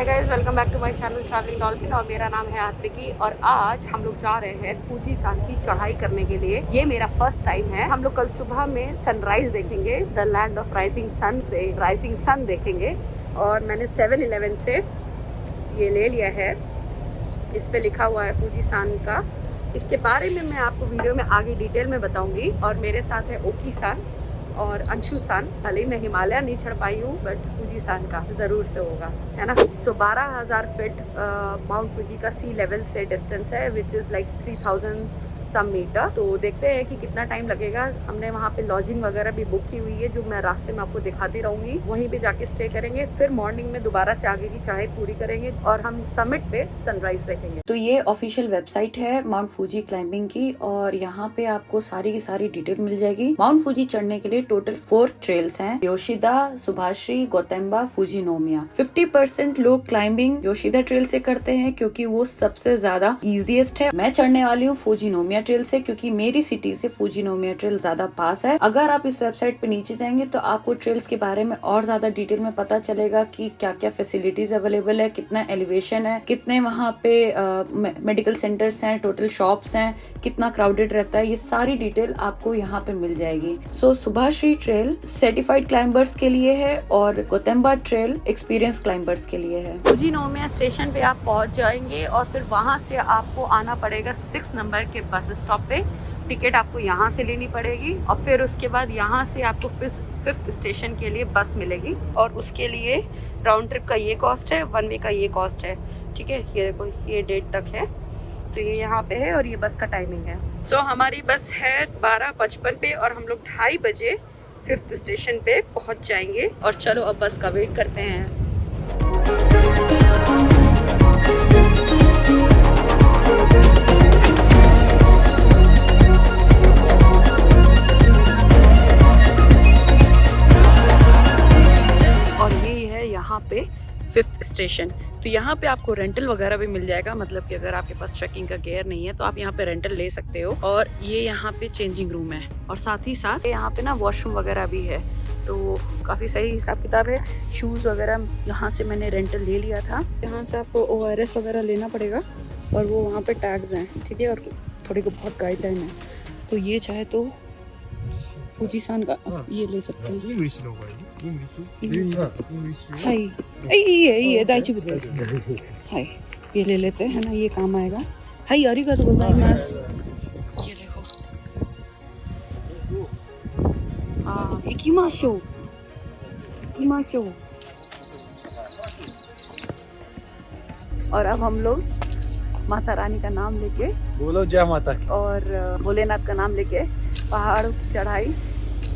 Hi guys, welcome back to my channel travelling dolphin और मेरा नाम है आत्मिकी और आज हम लोग जा रहे हैं फूजी सान की चढ़ाई करने के लिए। ये मेरा फर्स्ट टाइम है। हम लोग कल सुबह में सनराइज देखेंगे, the land of rising sun से राइजिंग सन देखेंगे। और मैंने 7-Eleven से ये ले लिया है, इस पे लिखा हुआ है फूजी सान का। इसके बारे में मैं आपको वीडियो में आगे डिटेल में बताऊंगी। और मेरे साथ है ओकी सान और अंशु सान। भले ही मैं हिमालय नहीं चढ़ पाई हूँ बट फूजी सान का ज़रूर से होगा, है ना। 12,000 फीट माउंट फूजी का सी लेवल से डिस्टेंस है, which is like 3,000 some metre. तो देखते हैं कि कितना टाइम लगेगा। हमने वहाँ पे लॉजिंग वगैरह भी बुक की हुई है, जो मैं रास्ते में आपको दिखाती रहूँगी। वहीं पे जाके स्टे करेंगे, फिर मॉर्निंग में दोबारा से आगे की चढ़ाई पूरी करेंगे और हम समिट पे सनराइज देखेंगे। तो ये ऑफिशियल वेबसाइट है माउंट फूजी क्लाइंबिंग की और यहाँ पे आपको सारी की सारी डिटेल मिल जाएगी। माउंट फूजी चढ़ने के लिए टोटल 4 ट्रेल्स हैं, योशिदा, सुभाश्री, गौतम्बा, फूजिनोमिया। 50% लोग क्लाइंबिंग योशिदा ट्रेल से करते हैं क्योंकि वो सबसे ज्यादा इजीएस्ट है। मैं चढ़ने वाली हूँ फूजिनोमिया ट्रेल से क्योंकि मेरी सिटी से फूजिनोमिया ट्रेल ज्यादा पास है। अगर आप इस वेबसाइट पे नीचे जाएंगे तो आपको ट्रेल्स के बारे में और ज्यादा डिटेल में पता चलेगा कि क्या क्या फैसिलिटीज अवेलेबल है, कितना एलिवेशन है, कितने वहाँ पे मेडिकल सेंटर्स हैं, टोटल शॉप्स हैं, कितना क्राउडेड रहता है। ये सारी डिटेल आपको यहाँ पे मिल जाएगी। सो सुभाश्री ट्रेल सर्टिफाइड क्लाइंबर्स के लिए है और गौतम्बा ट्रेल एक्सपीरियंस क्लाइंबर्स के लिए है। फूजिनोमिया स्टेशन पे आप पहुँच जाएंगे और फिर वहाँ से आपको आना पड़ेगा 6 नंबर के बस स्टॉप पे। टिकट आपको यहाँ से लेनी पड़ेगी और फिर उसके बाद यहाँ से आपको 5th स्टेशन के लिए बस मिलेगी और उसके लिए राउंड ट्रिप का ये कॉस्ट है, 1 वे का ये कॉस्ट है। ठीक है, ये देखो ये डेट तक है, तो ये यहाँ पे है और ये बस का टाइमिंग है। सो हमारी बस है 12:55 पे और हम लोग 2:30 बजे 5th स्टेशन पे पहुँच जाएंगे। और चलो अब बस का वेट करते हैं। यहाँ पे 5th स्टेशन, तो यहाँ पे आपको रेंटल वगैरह भी मिल जाएगा। मतलब कि अगर आपके पास ट्रैकिंग का गियर नहीं है तो आप यहाँ पे रेंटल ले सकते हो। और ये यहाँ पे चेंजिंग रूम है और साथ ही साथ यहाँ पे ना वॉशरूम वगैरह भी है, तो काफ़ी सही हिसाब किताब है। शूज़ वगैरह यहाँ से मैंने रेंटल ले लिया था। यहाँ से आपको ORS वगैरह लेना पड़ेगा और वो वहाँ पे टैग्स हैं, ठीक है, और थोड़ी बहुत गाइडलाइन है। तो ये चाहे तो फूजी सान का ये ले सकते हैं। हाय ये दाइची हाय ये ले लेते हैं, है ना, ये काम आएगा। हाय आरिगातो गोजाइमासु। ये देखो, इकिमाशो इकिमाशो। और अब हम लोग माता रानी का नाम लेके, बोलो जय माता की, और भोलेनाथ का नाम लेके पहाड़ की चढ़ाई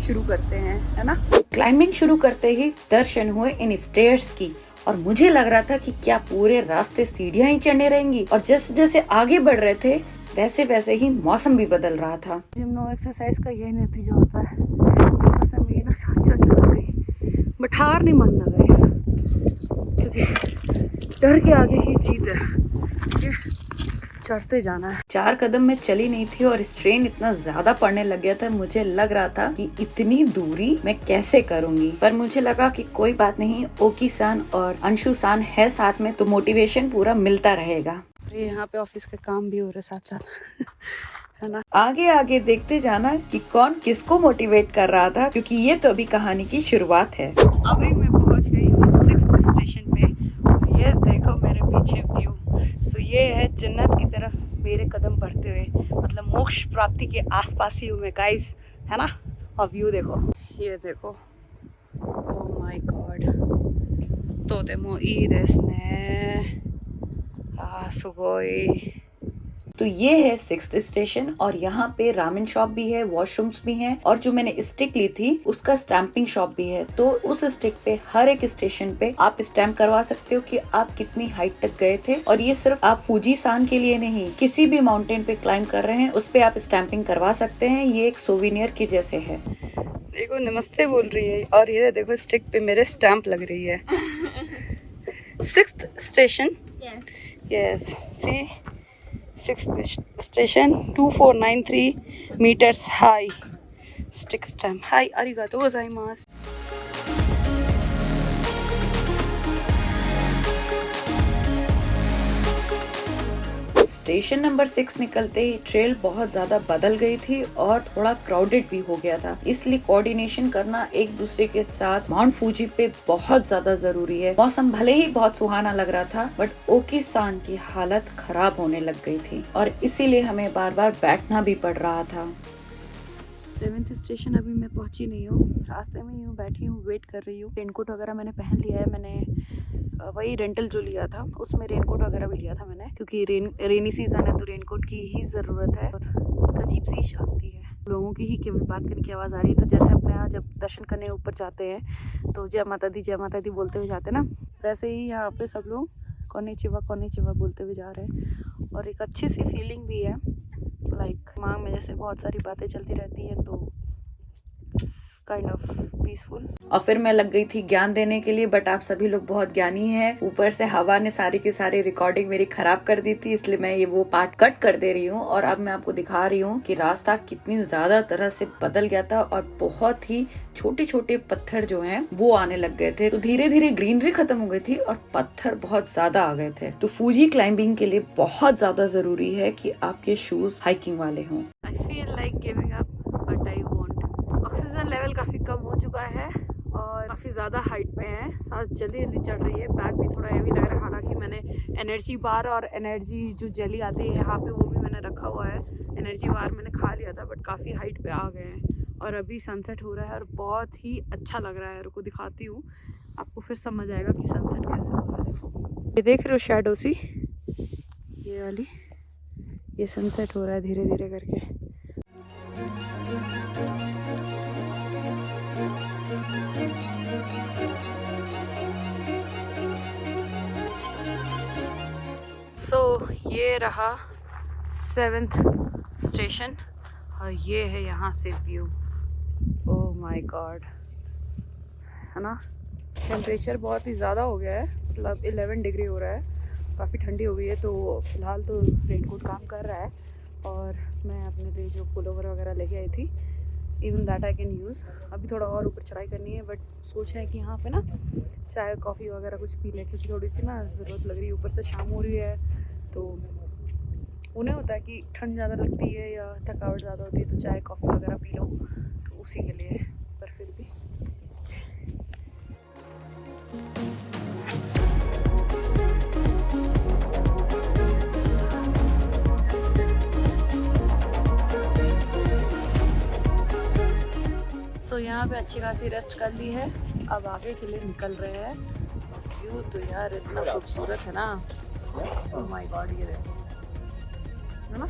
शुरू करते हैं, है ना। क्लाइंबिंग शुरू करते ही दर्शन हुए इन स्टेयर्स की और मुझे लग रहा था कि क्या पूरे रास्ते सीढ़ियां ही चढ़ने रहेंगी। और जैसे जैसे आगे बढ़ रहे थे वैसे वैसे ही मौसम भी बदल रहा था। जिम्नो एक्सरसाइज का यही नतीजा होता है। तो मेरी ना सांस चढ़ने लग गई, बट हार नहीं मानना गई क्योंकि डर के आगे ही जीत है। चढ़ते जाना है। 4 कदम में चली नहीं थी और स्ट्रेन इतना ज्यादा पड़ने लग गया था, मुझे लग रहा था कि इतनी दूरी मैं कैसे करूंगी। पर मुझे लगा कि कोई बात नहीं, ओकी सान और अंशु सान है साथ में तो मोटिवेशन पूरा मिलता रहेगा। यहाँ पे ऑफिस का काम भी हो रहा है साथ साथ है ना। आगे आगे देखते जाना कि कौन किसको मोटिवेट कर रहा था, क्योंकि ये तो अभी कहानी की शुरुआत है। अभी मैं पहुंच गई हूँ 6th स्टेशन पे और ये देखो मेरे पीछे व्यू। सो ये है जन्नत की तरफ मेरे कदम बढ़ते हुए, मतलब मोक्ष प्राप्ति के आसपास ही हूँ मैं गाइस, है ना। और व्यू देखो, ये देखो, ओह माय गॉड, तोतेमो ई देसु ने, सुगोई। तो ये है 6th स्टेशन और यहाँ पे रामेन शॉप भी है, वॉशरूम्स भी हैं और जो मैंने स्टिक ली थी उसका स्टैंपिंग शॉप भी है। तो उस स्टिक पे हर एक स्टेशन पे आप स्टैंप करवा सकते हो कि आप कितनी हाइट तक गए थे। और ये सिर्फ आप फूजी सान के लिए नहीं, किसी भी माउंटेन पे क्लाइंब कर रहे हैं उस पे आप स्टैंपिंग करवा सकते हैं। ये एक सोविनियर की जैसे है। देखो नमस्ते बोल रही है और ये देखो स्टिक पे मेरे स्टैंप लग रही है। 6th स्टेशन, यस, सी 6th station, 2493 meters high. Stick stamp. Hi, arigatou gozaimasu. Station number 6 निकलते ही ट्रेल बहुत ज्यादा बदल गई थी और थोड़ा क्राउडेड भी हो गया था, इसलिए कोऑर्डिनेशन करना एक दूसरे के साथ माउंट फूजी पे बहुत ज्यादा जरूरी है। मौसम भले ही बहुत सुहाना लग रहा था, बट ओकीसान की हालत खराब होने लग गई थी और इसीलिए हमें बार बार बैठना भी पड़ रहा था। 7th स्टेशन अभी मैं पहुंची नहीं हूँ, रास्ते में ही हूँ, बैठी हूँ, वेट कर रही हूँ। रेनकोट वगैरह मैंने पहन लिया है। मैंने वही रेंटल जो लिया था उसमें रेनकोट वगैरह भी लिया था मैंने, क्योंकि रेनी सीजन है तो रेनकोट की ही ज़रूरत है। और अजीब सी शांति है, लोगों की ही केवल बात करने की आवाज़ आ रही है। तो जैसे अपने यहाँ जब दर्शन करने ऊपर जाते हैं तो जय माता दी बोलते हुए जाते हैं ना, वैसे ही यहाँ पे सब लोग कोनिचिवा बोलते हुए जा रहे हैं। और एक अच्छी सी फीलिंग भी है, लाइक दिमाग में जैसे बहुत सारी बातें चलती रहती हैं तो काइंड ऑफ पीसफुल। और फिर मैं लग गई थी ज्ञान देने के लिए, बट आप सभी लोग बहुत ज्ञानी हैं। ऊपर से हवा ने सारी की सारी रिकॉर्डिंग मेरी खराब कर दी थी, इसलिए मैं ये वो पार्ट कट कर दे रही हूँ। और अब मैं आपको दिखा रही हूँ कि रास्ता कितनी ज्यादा तरह से बदल गया था और बहुत ही छोटे छोटे पत्थर जो हैं वो आने लग गए थे। तो धीरे धीरे ग्रीनरी खत्म हो गई थी और पत्थर बहुत ज्यादा आ गए थे। तो फूजी क्लाइंबिंग के लिए बहुत ज्यादा जरूरी है कि आपके शूज हाइकिंग वाले हों। I feel like giving up but I won't. Oxygen level काफ़ी कम हो चुका है और काफ़ी ज़्यादा हाइट पे है, सांस जल्दी जल्दी चढ़ रही है, बैग भी थोड़ा हैवी लग रहा है। हालांकि मैंने एनर्जी बार और एनर्जी जो जेली आती है यहाँ पे वो भी मैंने रखा हुआ है। एनर्जी बार मैंने खा लिया था, बट काफ़ी हाइट पे आ गए हैं और अभी सनसेट हो रहा है और बहुत ही अच्छा लग रहा है। रुको दिखाती हूँ आपको, फिर समझ आएगा कि सनसेट कैसे हो रहा है। देखो ये देख रहे हो शैडो सी, ये वाली, ये सनसेट हो रहा है धीरे धीरे करके। ये रहा 7th स्टेशन और ये है यहाँ से व्यू। ओह माय गॉड, है ना। टेम्परेचर बहुत ही ज़्यादा हो गया है, मतलब 11 डिग्री हो रहा है, काफ़ी ठंडी हो गई है। तो फ़िलहाल तो रेनकोट काम कर रहा है और मैं अपने लिए जो पुलोवर वगैरह लेके आई थी, even that I can use. अभी थोड़ा और ऊपर चढ़ाई करनी है, बट सोच रहे हैं कि यहाँ पे ना चाय कॉफ़ी वगैरह कुछ पी लें, क्योंकि थोड़ी सी ना ज़रूरत लग रही है। ऊपर से शाम हो रही है तो उन्हें होता है कि ठंड ज़्यादा लगती है या थकावट ज़्यादा होती है तो चाय कॉफ़ी वगैरह पी लो, तो उसी के लिए। पर फिर भी यहाँ पे अच्छी खासी रेस्ट कर ली है, अब आगे के लिए निकल रहे हैं। व्यू तो यार इतना खूबसूरत है ना, ओह माय गॉड, ये देखो, है ना।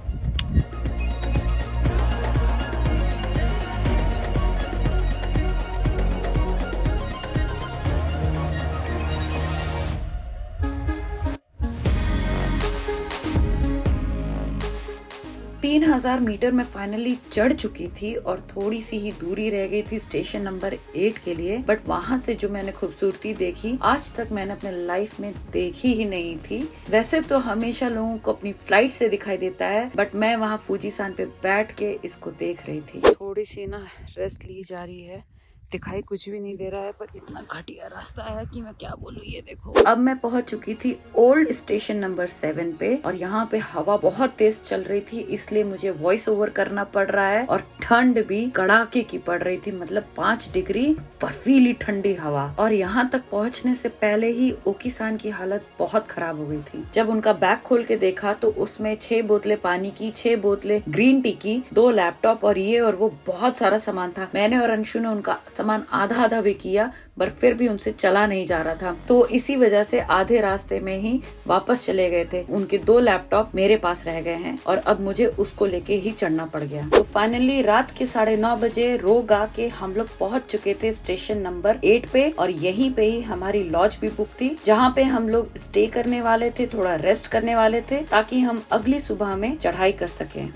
तीन 3000 मीटर में फाइनली चढ़ चुकी थी और थोड़ी सी ही दूरी रह गई थी स्टेशन नंबर 8 के लिए। बट वहाँ से जो मैंने खूबसूरती देखी आज तक मैंने अपने लाइफ में देखी ही नहीं थी। वैसे तो हमेशा लोगों को अपनी फ्लाइट से दिखाई देता है, बट मैं वहाँ फूजीसान पे बैठ के इसको देख रही थी। थोड़ी सी ना रेस्ट ली जा रही है, दिखाई कुछ भी नहीं दे रहा है, पर इतना घटिया रास्ता है कि मैं क्या बोलूँ। ये देखो, अब मैं पहुंच चुकी थी ओल्ड स्टेशन नंबर 7 पे और यहाँ पे हवा बहुत तेज चल रही थी, इसलिए मुझे वॉइस ओवर करना पड़ रहा है। और ठंड भी कड़ाके की पड़ रही थी, मतलब 5 डिग्री बर्फीली ठंडी हवा। और यहाँ तक पहुँचने से पहले ही ओकीसान की हालत बहुत खराब हो गई थी। जब उनका बैग खोल के देखा तो उसमें 6 बोतलें पानी की, 6 बोतलें ग्रीन टी की, 2 लैपटॉप और ये और वो बहुत सारा सामान था। मैंने और अंशु ने उनका सामान आधा आधा भी किया, पर फिर भी उनसे चला नहीं जा रहा था। तो इसी वजह से आधे रास्ते में ही वापस चले गए थे। उनके 2 लैपटॉप मेरे पास रह गए हैं और अब मुझे उसको लेके ही चढ़ना पड़ गया। तो फाइनली रात के 9:30 बजे रोग आके हम लोग पहुंच चुके थे स्टेशन नंबर 8 पे और यहीं पे ही हमारी लॉज भी बुक थी, जहाँ पे हम लोग स्टे करने वाले थे, थोड़ा रेस्ट करने वाले थे ताकि हम अगली सुबह में चढ़ाई कर सकें।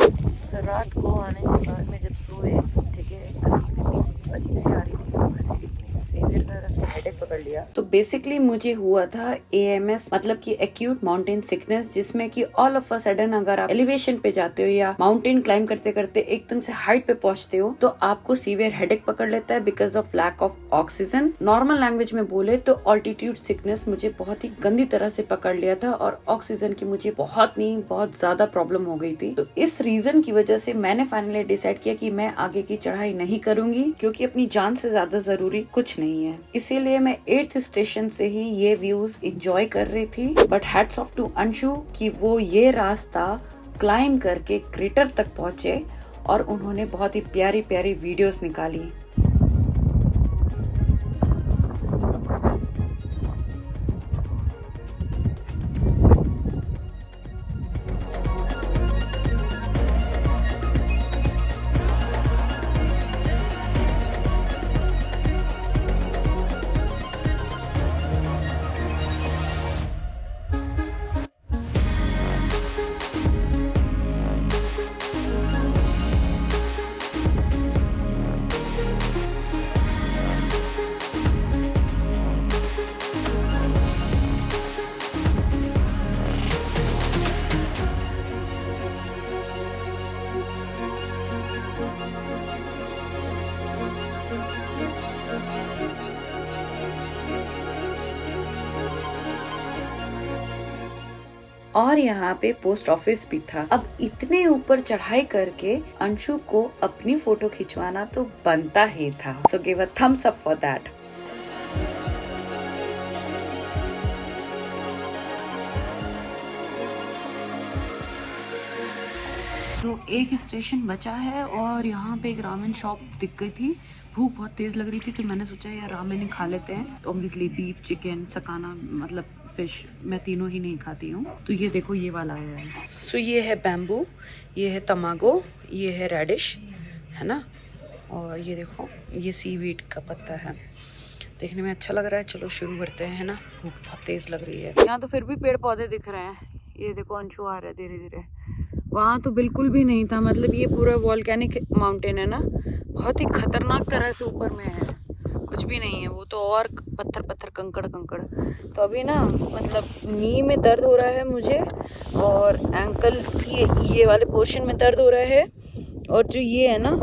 रात को आने के बाद में जब सोए, ठीक है, अजीब सी आ रही थी, सीवियर तरह से हेडेक पकड़ लिया। तो बेसिकली मुझे हुआ था AMS, मतलब कि एक्यूट माउंटेन सिकनेस, जिसमें कि ऑल ऑफ अ सडन अगर आप एलिवेशन पे जाते हो या माउंटेन क्लाइम करते करते एकदम से हाइट पे पहुंचते हो तो आपको सीवियर हेडेक पकड़ लेता है because of lack of oxygen. Normal language में बोले तो ऑल्टीट्यूड सिकनेस मुझे बहुत ही गंदी तरह से पकड़ लिया था और ऑक्सीजन की मुझे बहुत ज्यादा प्रॉब्लम हो गई थी। तो इस रीजन की वजह से मैंने फाइनली डिसाइड किया कि मैं आगे की चढ़ाई नहीं करूंगी, क्योंकि अपनी जान से ज्यादा जरूरी कुछ नहीं है। इसीलिए मैं 8th स्टेशन से ही ये व्यूज एंजॉय कर रही थी। But hats off to Anshu कि वो ये रास्ता क्लाइम करके क्रेटर तक पहुंचे और उन्होंने बहुत ही प्यारी प्यारी वीडियोस निकाली। और यहाँ पे पोस्ट ऑफिस भी था। अब इतने ऊपर चढ़ाई करके अंशु को अपनी फोटो खिंचवाना तो बनता ही था। So give a thumbs up for that. तो एक स्टेशन बचा है और यहाँ पे एक रामेन शॉप दिख गई थी। भूख बहुत तेज़ लग रही थी तो मैंने सोचा यार रामेन ही खा लेते हैं। ऑब्वियसली बीफ, चिकन, सकाना, मतलब फिश, मैं तीनों ही नहीं खाती हूँ। तो ये देखो ये वाला आया है। सो ये है बैम्बू, ये है तमागो, ये है रेडिश, है ना, और ये देखो ये सीवीड का पत्ता है। देखने में अच्छा लग रहा है। चलो शुरू करते हैं, है ना। भूख बहुत तेज़ लग रही है। यहाँ तो फिर भी पेड़ पौधे दिख रहे हैं। ये देखो अंशु आ रहा है धीरे धीरे। वहाँ तो बिल्कुल भी नहीं था। मतलब ये पूरा वॉल्केनिक माउंटेन है ना, बहुत ही खतरनाक तरह से ऊपर में है। कुछ भी नहीं है वो तो, और पत्थर पत्थर, कंकड़ कंकड़। तो अभी ना मतलब नी में दर्द हो रहा है मुझे, और एंकल ये वाले पोर्शन में दर्द हो रहा है, और जो ये है ना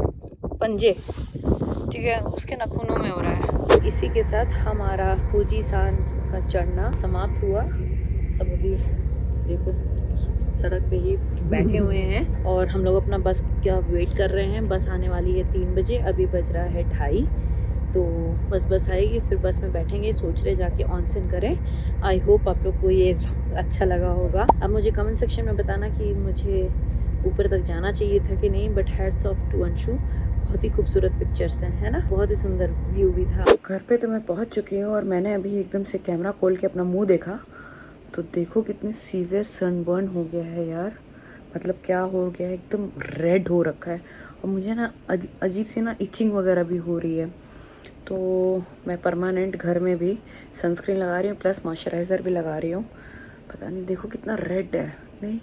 पंजे, ठीक है, उसके नाखूनों में हो रहा है। इसी के साथ हमारा फूजी सान का चढ़ना समाप्त हुआ। सब अभी देखो सड़क पे ही बैठे हुए हैं और हम लोग अपना बस का वेट कर रहे हैं। बस आने वाली है 3 बजे, अभी बज रहा है 2:30। तो बस आएगी, फिर बस में बैठेंगे। सोच रहे जाके ऑनसेन करें। आई होप आप लोग को ये अच्छा लगा होगा। अब मुझे कमेंट सेक्शन में बताना कि मुझे ऊपर तक जाना चाहिए था कि नहीं। But hats off to Anshu, बहुत ही खूबसूरत पिक्चर्स हैं, है ना, बहुत ही सुंदर व्यू भी था। घर पे तो मैं पहुंच चुकी हूँ और मैंने अभी एकदम से कैमरा खोल के अपना मुंह देखा तो देखो कितनी सीवियर सनबर्न हो गया है यार। मतलब क्या हो गया है, एकदम रेड हो रखा है। और मुझे ना अजीब सी ना इचिंग वगैरह भी हो रही है। तो मैं परमानेंट घर में भी सनस्क्रीन लगा रही हूँ, प्लस मॉइस्चराइज़र भी लगा रही हूँ। पता नहीं, देखो कितना रेड है, नहीं।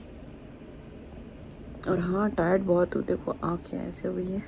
और हाँ टायर्ड बहुत हूँ, देखो आँखें ऐसे हुई हैं।